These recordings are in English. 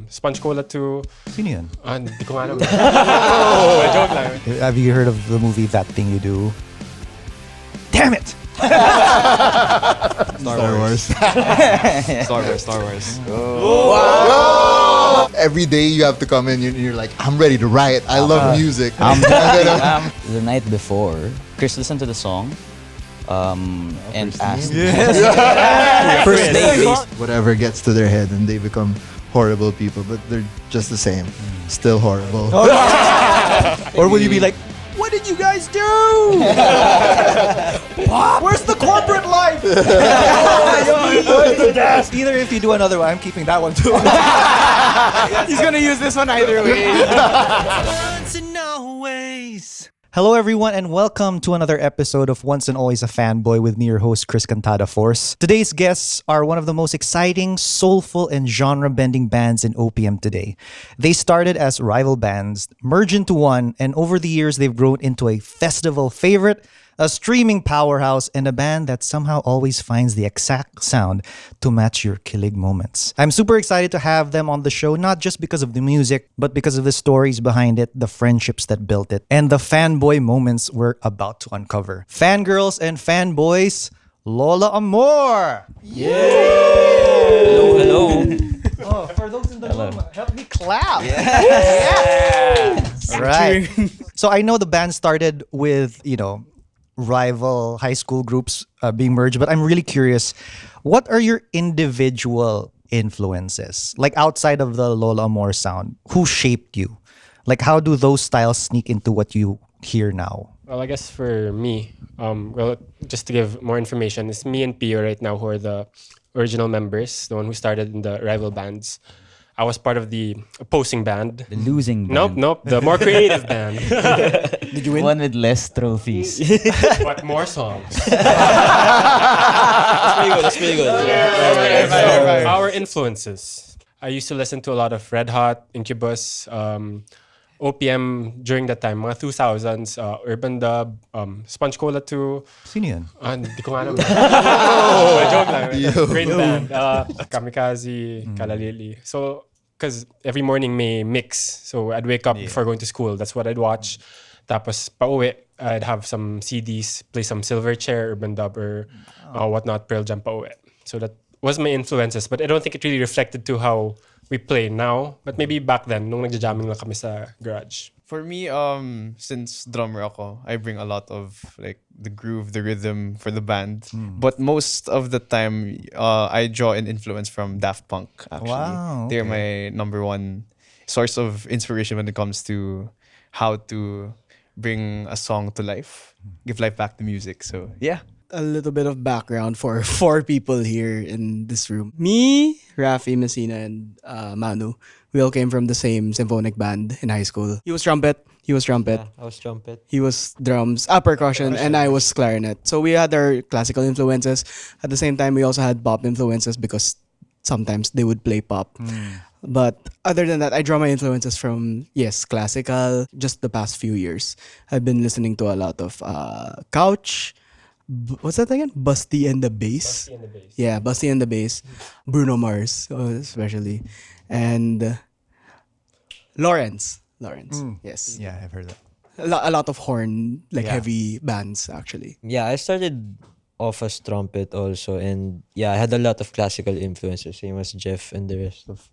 Sponge Cola 2. Sino yun? Hindi ko nga alam. Joke lang. Have you heard of the movie That Thing You Do? Damn it! Star Wars. Star Wars. Wow. Every day you have to come in, you're like, I'm ready to riot. I love music. The night before, Chris listened to the song and asked. First day, whatever gets to their head and they become horrible people, but they're just the same. Still horrible. Or will you be like, what did you guys do? Where's the corporate life? Either if you do another one, I'm keeping that one too. He's gonna use this one either way. Once and always. Hello, everyone, and welcome to another episode of Once and Always a Fanboy with me, your host, Chris Cantada Force. Today's guests are one of the most exciting, soulful, and genre-bending bands in OPM today. They started as rival bands, merged into one, and over the years, they've grown into a festival favorite, a streaming powerhouse, and a band that somehow always finds the exact sound to match your kilig moments. I'm super excited to have them on the show, not just because of the music, but because of the stories behind it, the friendships that built it, and the fanboy moments we're about to uncover. Fangirls and fanboys, Lola Amour! Hello. Oh, for those in the room, help me clap! Yes. Right. So I know the band started with, rival high school groups being merged, but I'm really curious, what are your individual influences? Like outside of the Lola Amour sound, who shaped you? Like how do those styles sneak into what you hear now? Well, I guess for me, just to give more information, it's me and Pio right now who are the original members, the one who started in the rival bands. I was part of the opposing band. The losing band. Nope, the more creative band. Did you win? One with less trophies. But more songs. That's pretty good. So, our influences. I used to listen to a lot of Red Hot, Incubus, OPM during that time, mga 2000s, Urban Dub, Sponge Cola 2. Sino yun? Hindi ko nga alam. Joke lang. Great band. Kamikaze, Kalalili. So, because every morning may mix. So, I'd wake up before going to school. That's what I'd watch. Tapos, pauwi, I'd have some CDs, play some Silverchair, Urban Dub, or whatnot, Pearl Jam pauwi. So, that was my influences. But I don't think it really reflected to how we play now, but maybe back then, nung nagja-jamming lang kami sa garage. For me, since drummer ako, I bring a lot of like the groove, the rhythm for the band. But most of the time, I draw an influence from Daft Punk. Actually, Wow, they're my number one source of inspiration when it comes to how to bring a song to life, give life back to music. So yeah. A little bit of background for four people here in this room. Me, Rafi, Messina, and Manu. We all came from the same symphonic band in high school. He was trumpet. I was trumpet. He was drums, percussion, and I was clarinet. So we had our classical influences. At the same time, we also had pop influences because sometimes they would play pop. But other than that, I draw my influences from, classical, just the past few years. I've been listening to a lot of Couch. What's that again? Busty and the Bass. Yeah, Busty and the Bass. Bruno Mars, especially. And Lawrence. Yes. Yeah, I've heard that. A lot of horn, heavy bands, actually. Yeah, I started off as trumpet also, and I had a lot of classical influences, same as Jeff and the rest of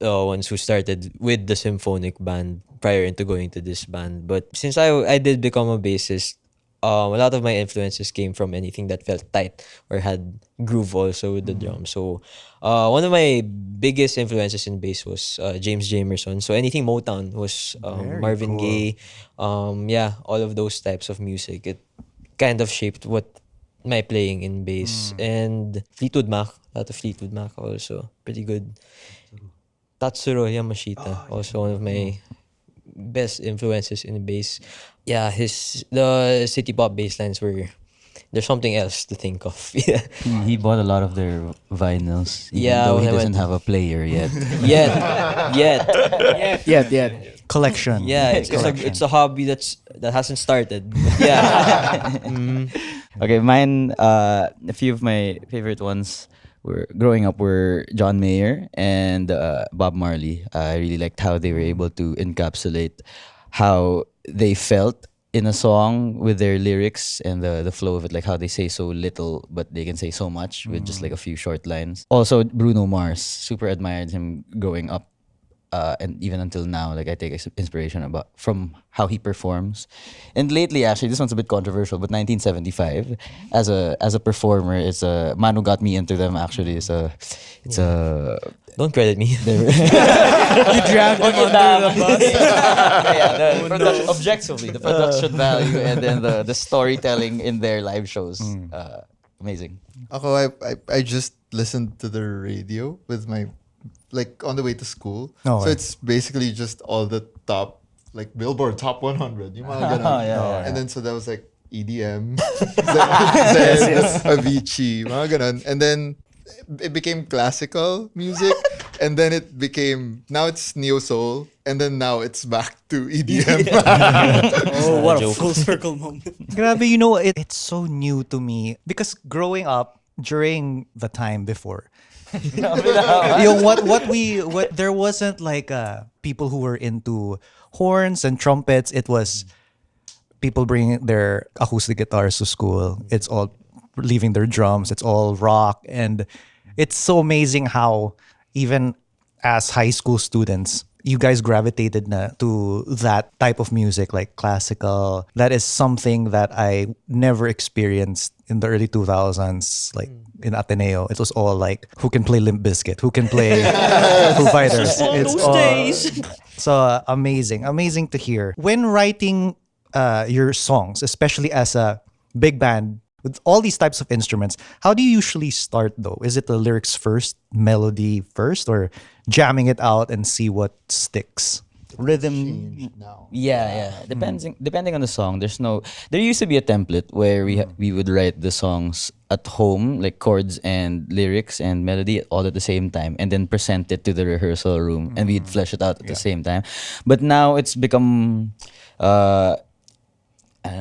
ones who started with the symphonic band prior into going to this band. But since I did become a bassist, a lot of my influences came from anything that felt tight or had groove also with the drum. So one of my biggest influences in bass was James Jamerson. So anything Motown was Marvin Gaye. All of those types of music. It kind of shaped what my playing in bass. And Fleetwood Mac, a lot of Fleetwood Mac also. Pretty good. Tatsuro Yamashita, also one of my best influences in the bass. Yeah, the city pop bass lines there's something else to think of. He bought a lot of their vinyls, even Yeah, though when he I doesn't went- have a player yet. Yet. Collection. Yeah, it's a hobby that hasn't started. Yeah. Okay, mine, a few of my favorite ones growing up were John Mayer and Bob Marley. I really liked how they were able to encapsulate how they felt in a song with their lyrics and the flow of it, like how they say so little but they can say so much with just like a few short lines. Also Bruno Mars, super admired him growing up. And even until now, like I take inspiration from how he performs. And lately, actually, this one's a bit controversial, but 1975, as a performer, it's a man who got me into them. Actually, it's a Don't credit me. You dragged them under the bus. the production, objectively, the production value and then the storytelling in their live shows, amazing. Ako, I just listened to the radio with my, like, on the way to school. Oh, so it's basically just all the top, like, Billboard Top 100. Yung mga ganun. Yeah. And then so that was like EDM, Zen, Avicii, mga ganun. And then it became classical music. And then it became, now it's neo soul. And then now it's back to EDM. Oh, what a full circle moment. Grabe, it's so new to me because growing up during the time before, there wasn't like people who were into horns and trumpets. It was people bringing their acoustic guitars to school. It's all leaving their drums. It's all rock, and it's so amazing how even as high school students, you guys gravitated to that type of music, like classical. That is something that I never experienced in the early 2000s, like in Ateneo. It was all like, who can play Limp Bizkit? Who can play Foo Fighters? It's those all, days. So amazing to hear. When writing your songs, especially as a big band, with all these types of instruments, how do you usually start though? Is it the lyrics first, melody first, or jamming it out and see what sticks? Rhythm. now. Yeah. Depending on the song, there used to be a template where we would write the songs at home, like chords and lyrics and melody all at the same time, and then present it to the rehearsal room, and we'd flesh it out at the same time. But now it's become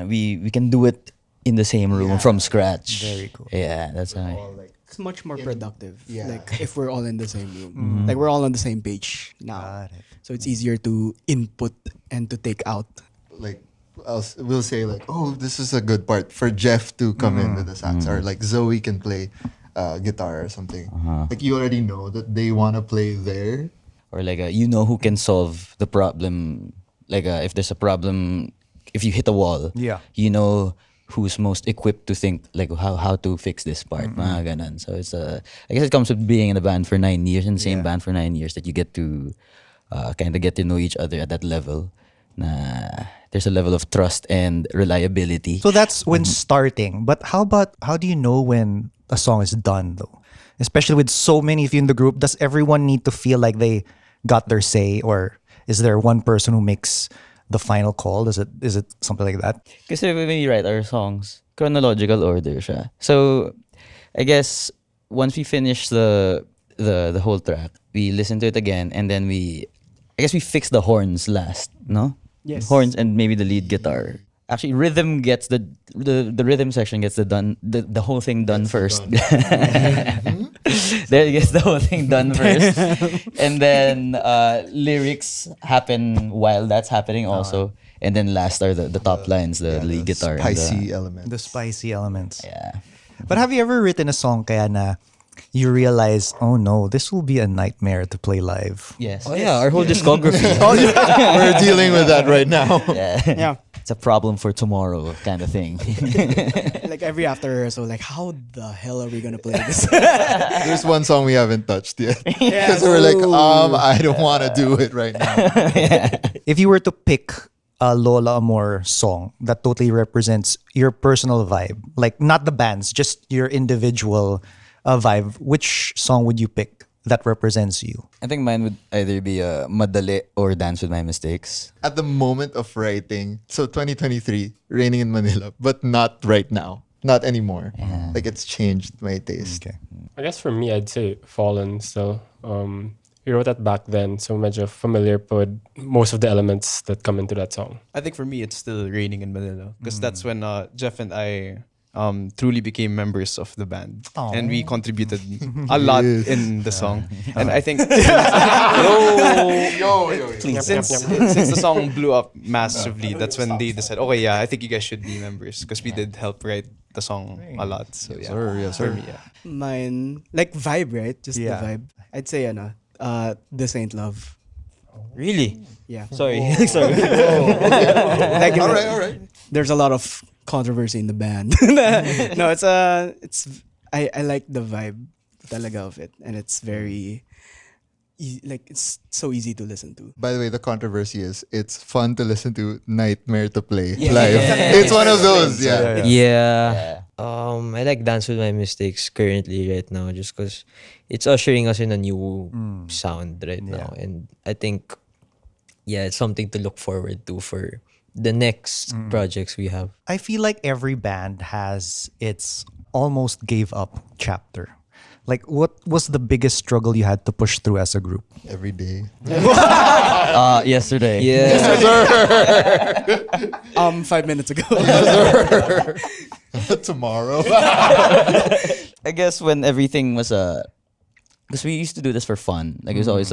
we can do it in the same room from scratch. Very cool. Yeah, that's how. It's much more productive. Yeah. Like if we're all in the same room. Like we're all on the same page now. Got it. So it's easier to input and to take out. Like, we'll say like, oh, this is a good part for Jeff to come in with the sax, or like Zoe can play guitar or something. Like you already know that they want to play there. Or like who can solve the problem. Like if there's a problem, if you hit a wall, you know who's most equipped to think like how to fix this part, mga ganon. So it's I guess it comes with being in a band for 9 years, in the same band for 9 years, that you get to kind of get to know each other at that level. There's a level of trust and reliability. So that's when starting. But how do you know when a song is done though? Especially with so many of you in the group, does everyone need to feel like they got their say, or is there one person who makes the final call? Is it something like that? Because when we write our songs, chronological order siya. So I guess once we finish the whole track, we listen to it again, and then we fix the horns last, no? Yes. Horns and maybe the lead guitar. Actually, rhythm gets the rhythm section gets the whole thing done first. There gets the whole thing done first, and then lyrics happen while that's happening also, and then last are the top lines, the lead guitar, Spicy element. The spicy elements. Yeah. But have you ever written a song kaya na you realize, oh no, this will be a nightmare to play live? Yes. Oh yeah, our whole discography. We're dealing with that right now. Yeah. It's a problem for tomorrow kind of thing. Like every after rehearsal, like how the hell are we gonna play this? There's one song we haven't touched yet. Because we're like, I don't want to do it right now. If you were to pick a Lola Amour song that totally represents your personal vibe, like not the band's, just your individual vibe, which song would you pick that represents you? I think mine would either be Madali or Dance with My Mistakes. At the moment of writing, so 2023, Raining in Manila, but not right now. Not anymore. Like it's changed my taste. Okay. I guess for me, I'd say Fallen still. We wrote that back then, so medyo familiar with most of the elements that come into that song. I think for me, it's still Raining in Manila. Because that's when Jeff and I truly became members of the band, Aw. and we contributed a lot in the song. And I think since the song blew up massively, that's when they decided, okay, yeah, I think you guys should be members because we did help write the song a lot. So yeah, Yes, sir. for me, yeah. Mine, like vibe, right? Just Yeah. the vibe. I'd say, This Ain't Love. Really? Yeah. Sorry. Sorry. Like, All right. there's a lot of controversy in the band. No, I like the vibe talaga of it, and it's very it's so easy to listen to. By the way, the controversy is it's fun to listen to, nightmare to play live. It's one of those. Yeah. Yeah. I like Dance with My Mistakes currently right now just because it's ushering us in a new sound right now. And I think, it's something to look forward to for the next projects we have. I feel like every band has its almost gave up chapter. Like, what was the biggest struggle you had to push through as a group? Every day. Yesterday. Yeah. 5 minutes ago. Tomorrow. I guess when everything was because we used to do this for fun. Like it was always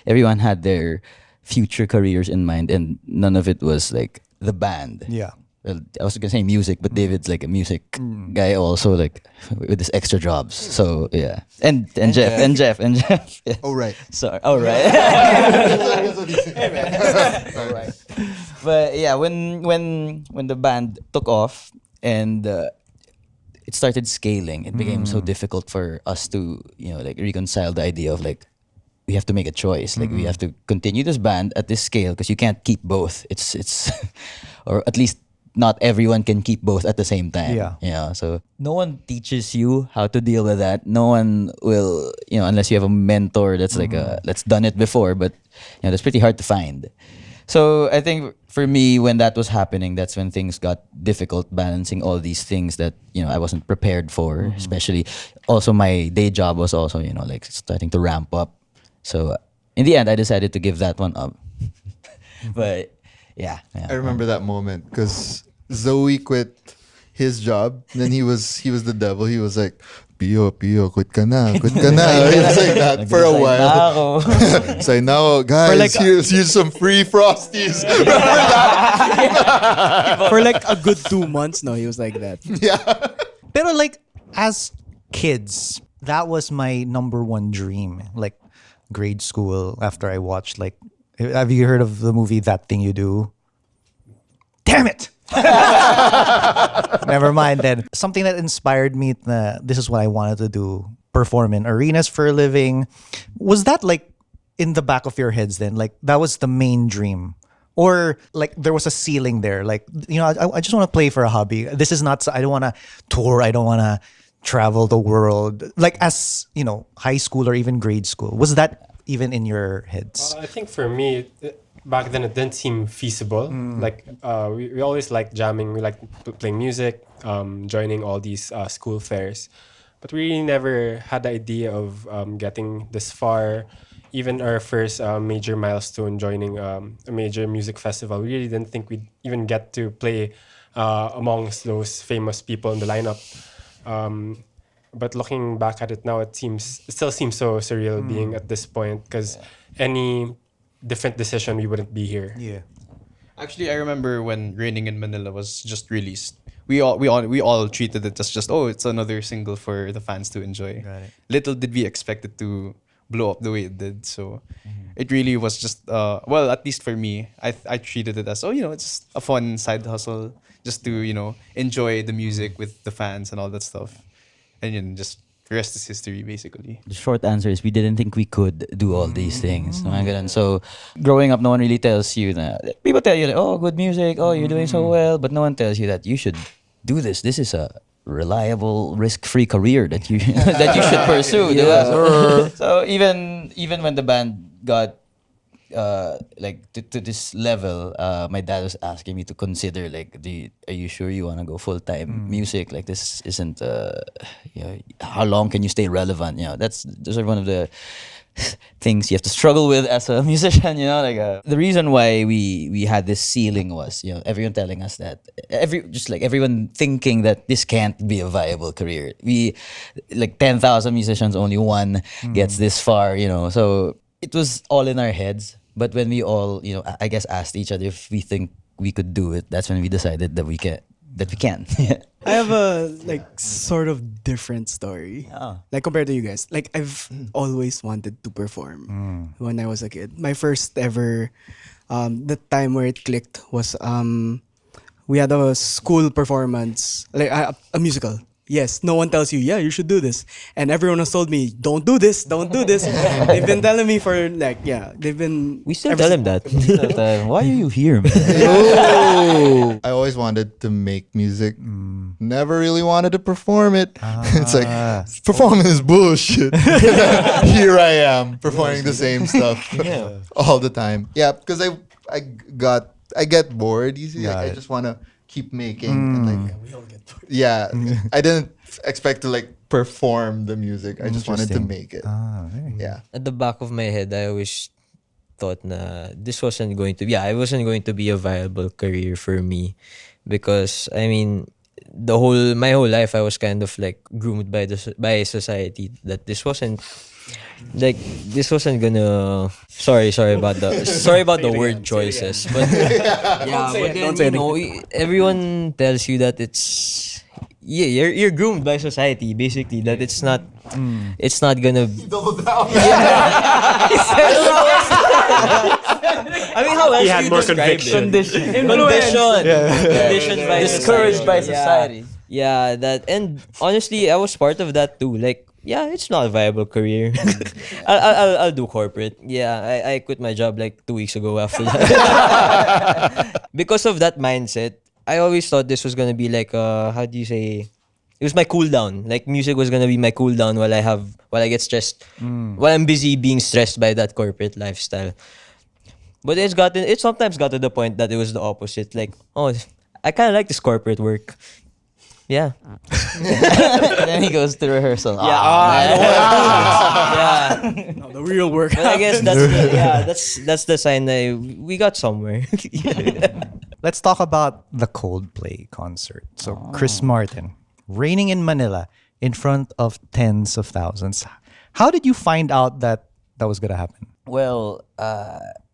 everyone had their future careers in mind, and none of it was like the band. Yeah. Well, I was gonna say music, but David's like a music guy also, like with his extra jobs. So yeah, and Jeff. Yeah. Oh, right. Sorry. Oh right. All right. But yeah, when the band took off and it started scaling, it became so difficult for us to like reconcile the idea of like we have to make a choice. Like we have to continue this band at this scale because you can't keep both. It's or at least not everyone can keep both at the same time. Yeah. So no one teaches you how to deal with that. No one will, unless you have a mentor that's like that's done it before, but that's pretty hard to find. So I think for me, when that was happening, that's when things got difficult, balancing all these things that I wasn't prepared for. Especially, also my day job was also like starting to ramp up. So in the end, I decided to give that one up. But yeah. I remember that moment because Zoe quit his job. Then he was the devil. He was like, Pio, quit ka na. He was like that for a while. It's like, now, guys, here's some free Frosties. For like a good 2 months now, he was like that. Yeah. Pero like, as kids, that was my number one dream. Like, grade school, after I watched, like, have you heard of the movie That Thing You Do? Damn it! Never mind then. Something that inspired me, this is what I wanted to do, perform in arenas for a living. Was that like in the back of your heads then? Like that was the main dream? Or like there was a ceiling there? Like, I just want to play for a hobby. This is not, I don't want to tour. I don't want to travel the world. Like as, high school or even grade school. Was that even in your heads? I think for me, back then it didn't seem feasible. Like we always liked jamming. We liked playing music, joining all these school fairs. But we really never had the idea of getting this far. Even our first major milestone, joining a major music festival, we really didn't think we'd even get to play amongst those famous people in the lineup. But looking back at it now, it still seems so surreal being at this point because any different decision, we wouldn't be here. Yeah. Actually, I remember when Raining in Manila was just released. We all treated it as just, it's another single for the fans to enjoy. Got it. Little did we expect it to blow up the way it did. So it really was just at least for me, I treated it as it's just a fun side hustle just to enjoy the music with the fans and all that stuff, and just the rest is history basically. The short answer is we didn't think we could do all these things. So growing up, no one really tells you that. People tell you, like, good music, you're doing so well, but no one tells you that you should do this. This is a reliable, risk-free career that you that you should pursue. Yeah. So even when the band got to this level, my dad was asking me to consider are you sure you want to go full-time music? Like this isn't how long can you stay relevant? Those are one of the things you have to struggle with as a musician. The reason why we had this ceiling was everyone telling us that everyone thinking that this can't be a viable career. We 10,000 musicians, only one gets this far. So it was all in our heads. But when we all I guess asked each other if we think we could do it, that's when we decided that we can. I have a sort of different story. Compared to you guys. I've always wanted to perform when I was a kid. My first ever the time where it clicked was we had a school performance, a musical. Yes, no one tells you, yeah, you should do this. And everyone has told me, don't do this, don't do this. They've been telling me for they've been... We still tell him that. Why are you here, man? Oh, I always wanted to make music. Never really wanted to perform it. It's like, performing is bullshit. Here I am performing the same stuff all the time. Yeah, because I get bored easily. I just want to keep making. And we all get bored. Yeah, I didn't expect to perform the music. I just wanted to make it. Yeah. At the back of my head, I always thought this wasn't going to it wasn't going to be a viable career for me, because I mean my whole life I was kind of groomed by society that this wasn't gonna sorry about the word choices, but but then everyone tells you that it's you're groomed by society basically, that it's not gonna I mean, how else He had do you more describe conviction. it? Conditioned by Discouraged by society. society. Yeah, that, and honestly, I was part of that too. It's not a viable career. I'll do corporate. Yeah, I quit my job 2 weeks ago after that. Because of that mindset, I always thought this was gonna be how do you say? It was my cool down. Music was gonna be my cool down while I get stressed, while I'm busy being stressed by that corporate lifestyle. But it sometimes got to the point that it was the opposite. I kind of like this corporate work. Yeah. Then he goes to rehearsal. No, the real work. But I guess that's the sign that we got somewhere. Let's talk about the Coldplay concert. So Chris Martin, raining in Manila in front of tens of thousands. How did you find out that was gonna happen? Well,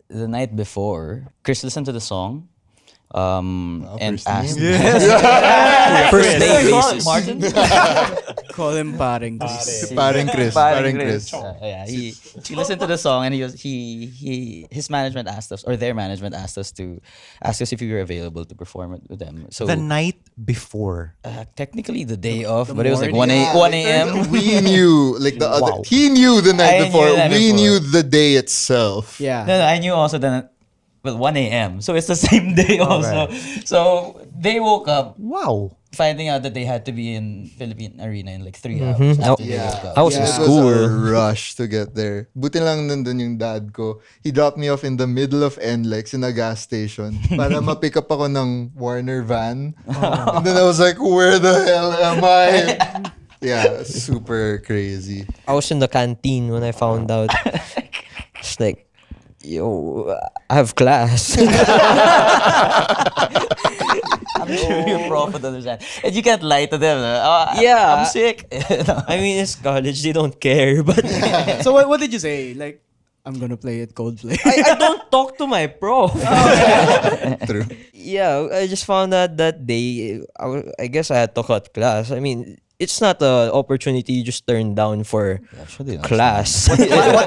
the night before, Chris listened to the song and asked First name basis. Martin. Call him Paring Chris. Paring Chris. He listened to the song, and his management asked us, or their management asked us if we were available to perform it with them. So The night before. technically the day of, but it was 1 a.m. We knew he knew the night I knew before. the night We before. knew the day itself. Yeah. No, I knew also that. Well, 1 a.m. So it's the same day also. So they woke up Wow. finding out that they had to be in Philippine Arena in 3 hours. After they woke up. I was in It school. was a rush to get there. Buti lang nandun yung dad ko. He dropped me off in the middle of NLEX in a gas station para ma-pick up ako ng Warner van. And then I was like, where the hell am I? Yeah, super crazy. I was in the canteen when I found out. It's yo, I have class. I'm sure your prof would understand. And you can't lie to them. Yeah. I'm sick. I mean, it's college, they don't care. But So what did you say? I'm gonna play it Coldplay. I don't talk to my prof. True. Yeah, I just found out that day. I guess I had to cut class. I mean, it's not an opportunity you just turn down for class.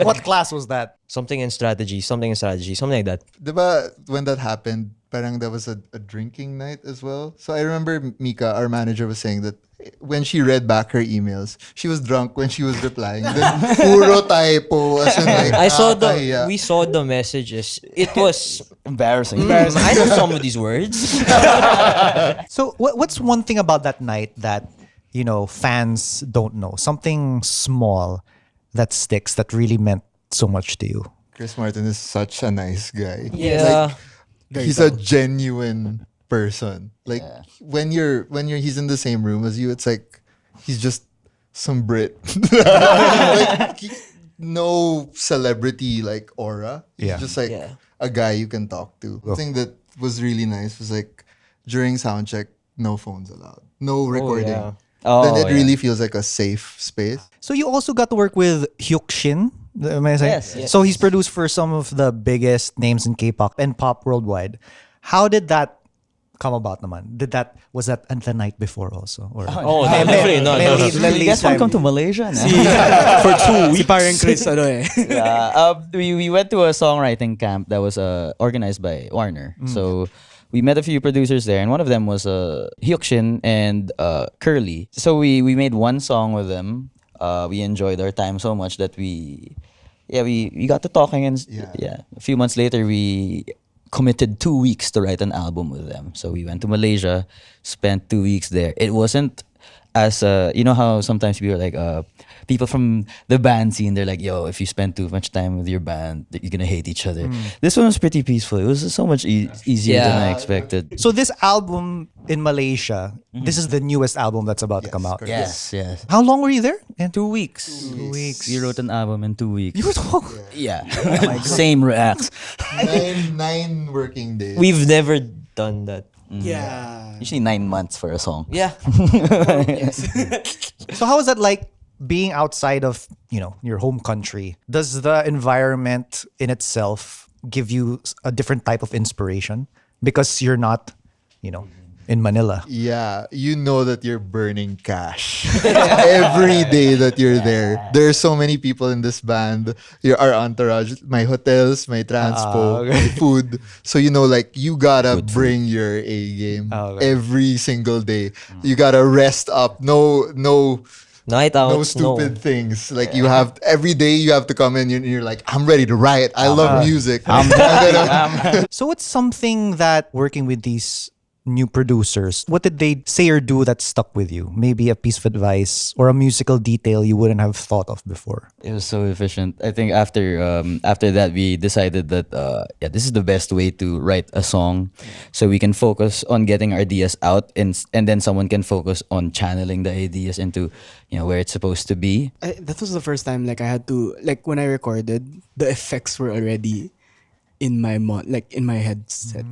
What class was that? Something in strategy, something like that. Diba, when that happened, parang there was a drinking night as well. So I remember Mika, our manager, was saying that when she read back her emails, she was drunk when she was replying. Then puro typo. As in We saw the messages. It was Embarrassing. I know some of these words. So what's one thing about that night that fans don't know? Something small that sticks that really meant so much to you. Chris Martin is such a nice guy. Yeah. He's a genuine person. When he's in the same room as you, it's like he's just some Brit. no celebrity like aura. He's Yeah. just like Yeah. a guy you can talk to. The thing that was really nice was like during soundcheck, no phones allowed, no recording. yeah. Then Oh, it really feels like a safe space. So you also got to work with Hyuk Shin. Am I saying? Yes. So he's produced for some of the biggest names in K-pop and pop worldwide. How did that come about naman? Was that the night before also? Or Oh, no, definitely not. No, no. You guys want to come to Malaysia now? For 2 weeks. Si parang Chris, ano eh. We went to a songwriting camp that was organized by Warner. So we met a few producers there, and one of them was Hyukshin and Curly. So we made one song with them. We enjoyed our time so much that we got to talking, and a few months later we committed 2 weeks to write an album with them. So we went to Malaysia, spent 2 weeks there. It wasn't as you know how sometimes people are like people from the band scene, they're like, yo, if you spend too much time with your band, you're gonna hate each other. This one was pretty peaceful. It was so much easier than I expected. So this album in Malaysia, this is the newest album that's about to come out. correct. Yes. How long were you there? And 2 weeks. 2 weeks. We wrote an album in 2 weeks. You were Yeah. Same reacts. Nine working days. We've never done that. Yeah. Usually 9 months for a song. Yeah. So how was that like being outside of, your home country? Does the environment in itself give you a different type of inspiration because you're not, in Manila? Yeah, you know that you're burning cash every day that you're there. There are so many people in this band. Our entourage, my hotels, my transpo, my food. So like you gotta bring your A game every single day. You gotta rest up. No Night out. no stupid things. Like you have every day you have to come in and you're like, I'm ready to riot. I love music. So what's something that working with these new producers, what did they say or do that stuck with you? Maybe a piece of advice or a musical detail you wouldn't have thought of before. It was so efficient. I think after that we decided that this is the best way to write a song, so we can focus on getting our ideas out, and then someone can focus on channeling the ideas into where it's supposed to be. That was the first time I had to when I recorded, the effects were already in my in my headset.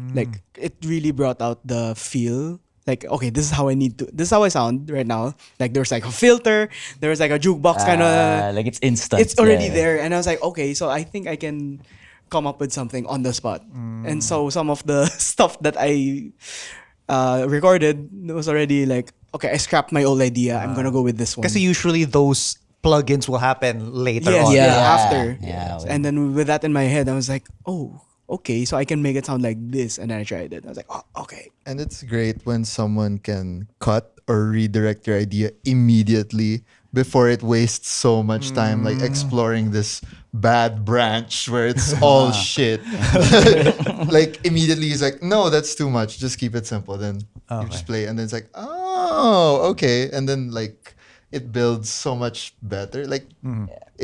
It really brought out the feel. Okay, this is how I sound right now. There was a filter, there was a jukebox kind of it's instant. it's already there, and I was like, okay, so I think I can come up with something on the spot. And so some of the stuff that I recorded was already okay, I scrapped my old idea. I'm gonna go with this one. Because usually those plugins will happen later Yes, on. after. Yeah. And then with that in my head, I was like, oh, okay, so I can make it sound like this. And then I tried it. I was like, oh, okay. And it's great when someone can cut or redirect your idea immediately before it wastes so much time exploring this bad branch where it's all shit. Immediately he's like, no, that's too much. Just keep it simple. Then you just play, and then it's like, oh, okay. And then it builds so much better.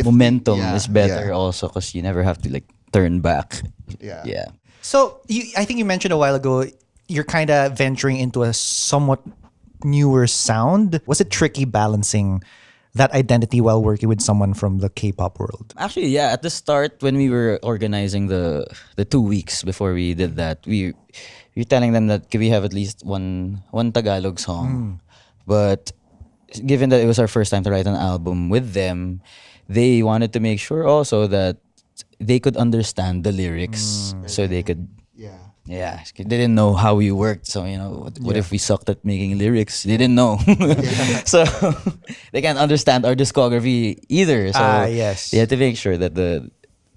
Momentum is better also because you never have to turn back. Yeah. So I think you mentioned a while ago, you're kind of venturing into a somewhat newer sound. Was it tricky balancing that identity while working with someone from the K-pop world? Actually, yeah. At the start, when we were organizing the 2 weeks before we did that, we were telling them that we have at least one Tagalog song. But given that it was our first time to write an album with them, they wanted to make sure also that they could understand the lyrics, so they could. Yeah, they didn't know how we worked. So what if we sucked at making lyrics? They didn't know, so they can't understand our discography either. So yes. they had to make sure that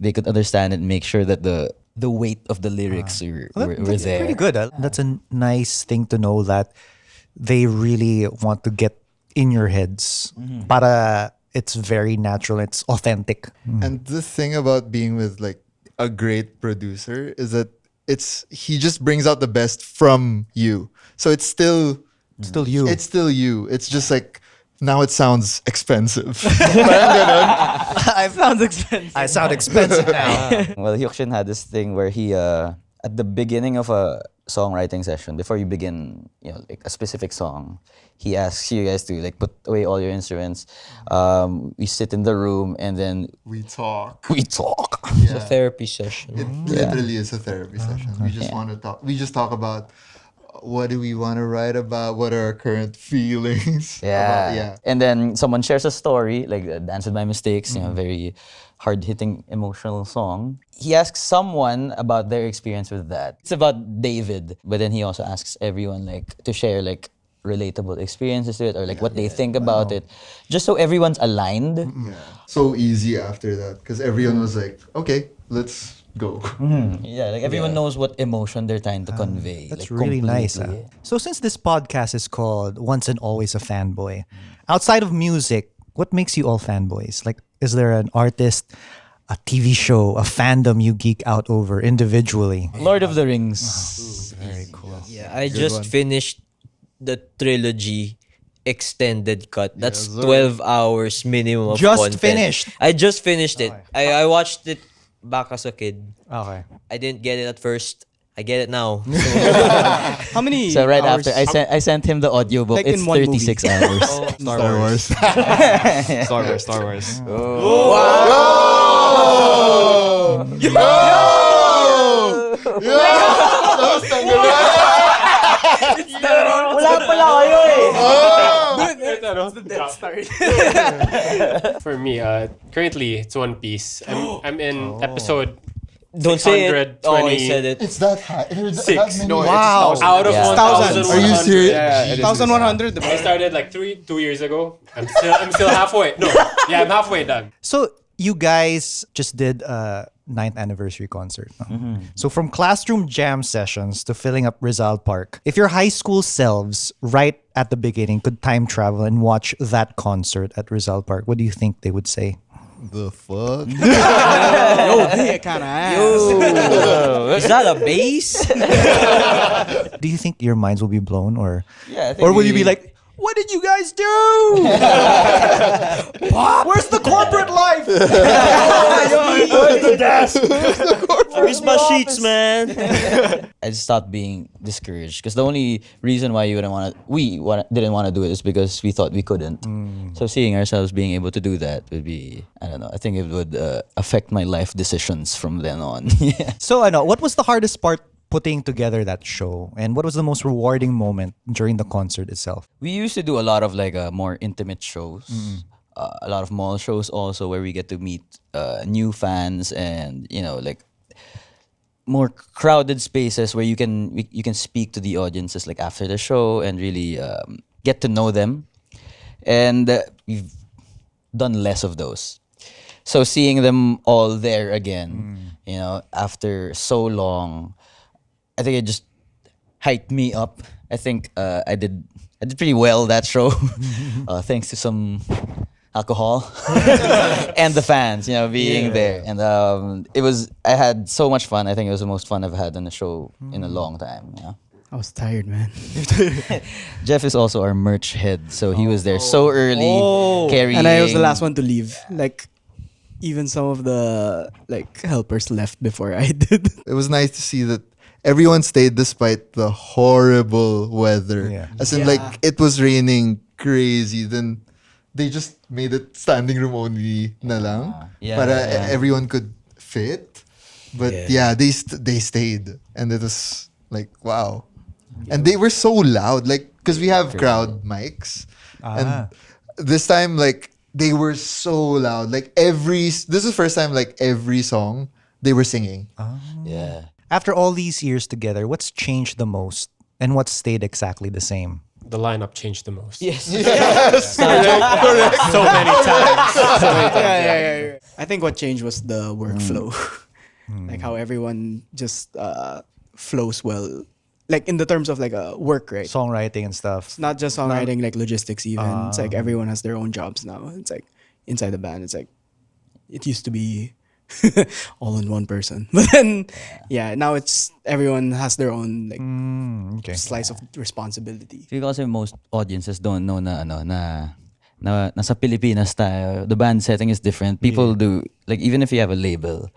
they could understand and make sure that the weight of the lyrics were That's there. pretty good. That's a nice thing to know that they really want to get in your heads. Para it's very natural. It's authentic. And the thing about being with a great producer is that he just brings out the best from you. So it's still you. It's still you. It's just now it sounds expensive. I found expensive. I sound expensive now. Well, Hyukshin had this thing where he at the beginning of songwriting session, before you begin, like a specific song, he asks you guys to like put away all your instruments. We sit in the room and then We talk. we talk. It's a therapy session. It literally is a therapy session. We just want to talk. We just talk about what do we want to write about? What are our current feelings? Yeah. And then someone shares a story, like Dance with My Mistakes, very hard-hitting emotional song. He asks someone about their experience with that. It's about David, but then he also asks everyone like to share like relatable experiences to it or like what they think about it, just so everyone's aligned. Yeah. So easy after that because everyone was like, okay, let's go. Yeah, like everyone knows what emotion they're trying to convey. That's like, really nice. completely. So since this podcast is called Once and Always a Fanboy, outside of music, what makes you all fanboys? Like, is there an artist, a TV show, a fandom you geek out over individually? Lord of the Rings. Very cool. Yeah, I just finished the trilogy extended cut. That's 12 hours minimum of Just content. finished? I just finished it. I watched it back as a kid. Okay. I didn't get it at first. I get it now. How many So right hours? after I sent him the audiobook. Like in It's one 36 hours. Star Wars. Star Wars. For me, currently it's One Piece. I'm in episode Don't say it. 620. Oh, I said it. It's that high. There's Six. that many. No, Wow. out of Yeah. 1,100. Are you serious? Yeah, it is. 1,100. I started like 2 years ago. I'm still halfway. No, yeah, I'm halfway done. So you guys just did a 9th anniversary concert. No? So from classroom jam sessions to filling up Rizal Park, if your high school selves right at the beginning could time travel and watch that concert at Rizal Park, what do you think they would say? The fuck? Yo, kind of ass. Is that a bass? Do you think your minds will be blown or Yeah, I think or will you we- be like, what did you guys do? Where's the corporate life? Where's my sheets, man? I just stopped being discouraged because the only reason why didn't want to do it is because we thought we couldn't. So seeing ourselves being able to do that would be, I don't know, I think it would affect my life decisions from then on. Yeah. So I know, what was the hardest part putting together that show, and what was the most rewarding moment during the concert itself? We used to do a lot of like more intimate shows, a lot of mall shows also where we get to meet new fans and like more crowded spaces where you can speak to the audiences like after the show and really get to know them. And we've done less of those. So seeing them all there again, after so long, I think it just hyped me up. I think I did pretty well that show, thanks to some alcohol and the fans, being there. And I had so much fun. I think it was the most fun I've had on a show in a long time. Yeah. I was tired, man. Jeff is also our merch head, so he was there so early, carrying. And I was the last one to leave. Like, even some of the helpers left before I did. It was nice to see that everyone stayed despite the horrible weather. Yeah. As in, it was raining crazy. Then they just made it standing room only na lang. Para everyone could fit. But they stayed. And it was like, wow. And they were so loud. Like, because we have crowd mics. And this time, they were so loud. This is the first time, every song, they were singing. Yeah. After all these years together, what's changed the most and what stayed exactly the same? The lineup changed the most. Yes. Correct. So many times. I think what changed was the workflow. Like how everyone just flows well. Like in the terms of work, right? Songwriting and stuff. It's not just songwriting, logistics even. It's everyone has their own jobs now. It's inside the band, it's it used to be all in one person. But then, now it's everyone has their own slice of responsibility. Because most audiences don't know na nasa Pilipinas tayo, the band setting is different. People do, even if you have a label,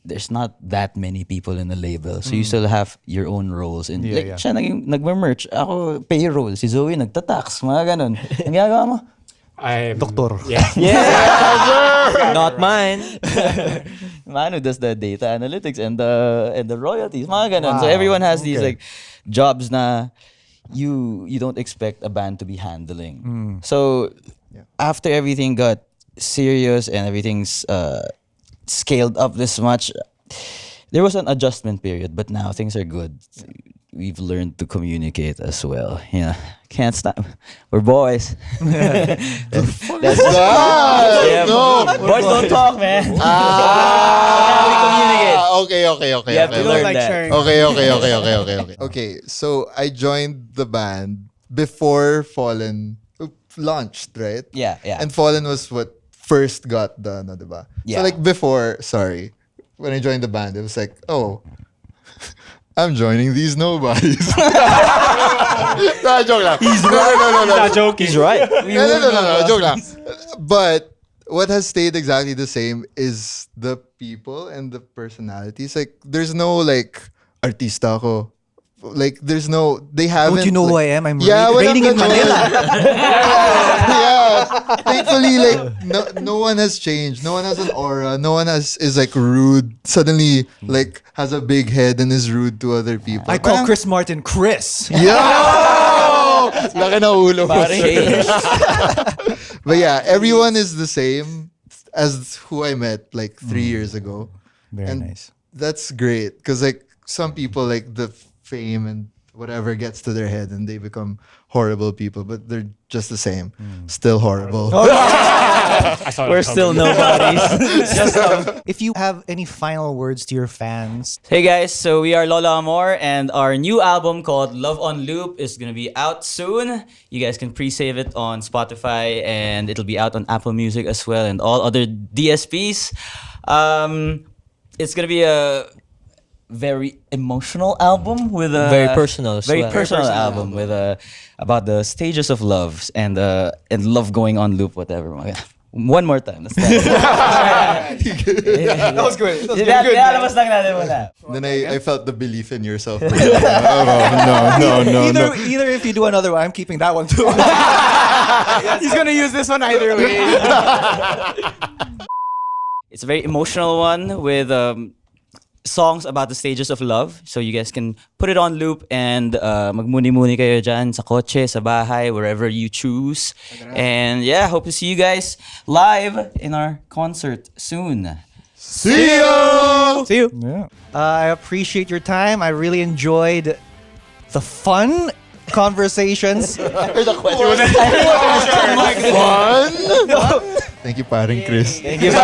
there's not that many people in the label. So you still have your own roles. And like, siya nagme-merch. Ako, payroll. Si Zoe, nagtatax. Mga ganun. Ang ginagawa mo? I'm Doctor. Yeah. Not mine. Manu does the data analytics and the royalties. Mga ganun. So everyone has these like jobs na you don't expect a band to be handling. So after everything got serious and everything's scaled up this much, there was an adjustment period, but now things are good. We've learned to communicate as well. Yeah, can't stop. We're boys. That's No. boys don't talk, man. We communicate. Okay. You have to learn like that. sharing. Okay. Okay, so I joined the band before Fallen launched, right? Yeah. And Fallen was what first got the, no, diba? Yeah. So like before, when I joined the band, it was like, oh, I'm joining these nobodies. No, joke lang. He's not joking. He's right. No, joke lang. But what has stayed exactly the same is the people and the personalities. Like, there's no like artista ko. Like, there's no, they haven't. Don't you know like, who I am? I'm walang raining in ganun. Manila. Yeah. Thankfully, like, no one has changed. No one has an aura. No one is like rude. Suddenly, like, has a big head and is rude to other people. I call Chris Martin Chris. Yo! Laki na ulo mo. But yeah, everyone is the same as who I met like 3 years ago. Very And nice. that's great because like some people, like the fame and whatever gets to their head and they become horrible people, but they're just the same. Still horrible. I saw We're it still coming. nobodies. If you have any final words to your fans, Hey guys, so we are Lola Amour and our new album called Love on Loop is going to be out soon. You guys can pre-save it on Spotify and it'll be out on Apple Music as well and all other DSPs. It's going to be a very emotional album with a Very personal as very well. personal album with about the stages of love and love going on loop, whatever. One more time. Let's That was good. That was good, man. Then I felt the belief in yourself. No. either if you do another one, I'm keeping that one too. He's gonna use this one either way. It's a very emotional one with songs about the stages of love. So you guys can put it on loop and magmuni-muni kayo dyan sa kotse, sa bahay, wherever you choose. And yeah, hope to see you guys live in our concert soon. See you! See you. Yeah. I appreciate your time. I really enjoyed the fun conversations. Fun! Thank you, paring Chris. Thank you.